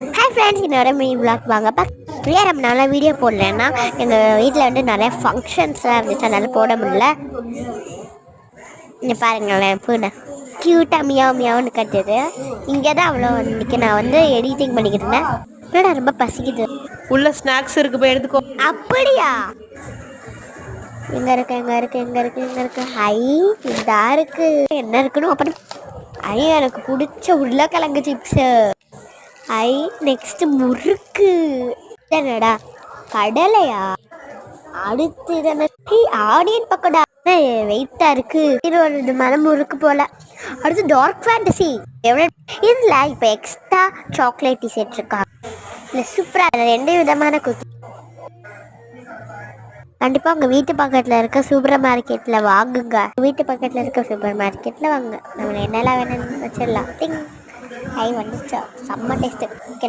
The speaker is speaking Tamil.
ஹாய் ஃப்ரெண்ட்ஸ், இன்னொரு மினி விளாக் வாங்கப்பா. ஃப்ரீயாக ரொம்ப நாளாக வீடியோ போடலன்னா எங்கள் வீட்டில் வந்து நிறைய ஃபங்க்ஷன்ஸ்லாம் இருந்துச்சு, அதனால் போட முடியல. இங்கே பாருங்களேன், பூனை க்யூட்டாக மியாவ் மியாவுன்னு கட்டுது. இங்கே தான் அவ்வளோ இன்றைக்கி நான் வந்து எடிட்டிங் பண்ணிக்கிட்டு இருந்தேன். என்னடா ரொம்ப பசிக்குது. உள்ள ஸ்நாக்ஸ் இருக்கு, போய் எடுத்துக்கோ. அப்படியா? எங்கே இருக்கு எங்கே இருக்கு எங்கே இருக்கு எங்கே இருக்கு? ஹை, இதா இருக்கு. என்ன இருக்குன்னு அப்புறம் எனக்கு பிடிச்ச உருளைக்கிழங்கு சிப்ஸு. ஐ, நெக்ஸ்ட் முறுக்கு. என்னடா கடலையா? அடுத்து இதனை ஆனியன் பக்கோடா. வெயிட்டா இருக்கு. இது ஒரு விதமான முறுக்கு போல. அடுத்து டார்க் ஃபேண்டசி. எவ்வளோ இதில் இப்போ எக்ஸ்ட்ரா சாக்லேட் சேர்த்துருக்காங்க. இல்லை சூப்பராக ரெண்டு விதமான குக்கி. கண்டிப்பாக உங்கள் வீட்டு பக்கத்தில் இருக்க சூப்பர் மார்க்கெட்டில் வாங்குங்க. வீட்டு பக்கத்தில் இருக்க சூப்பர் மார்க்கெட்டில் வாங்க. நம்ம என்னெல்லாம் வேணும்னு வச்சிடலாம். திங் ஐ வந்துச்சா செம்ம டேஸ்ட்டு. ஓகே.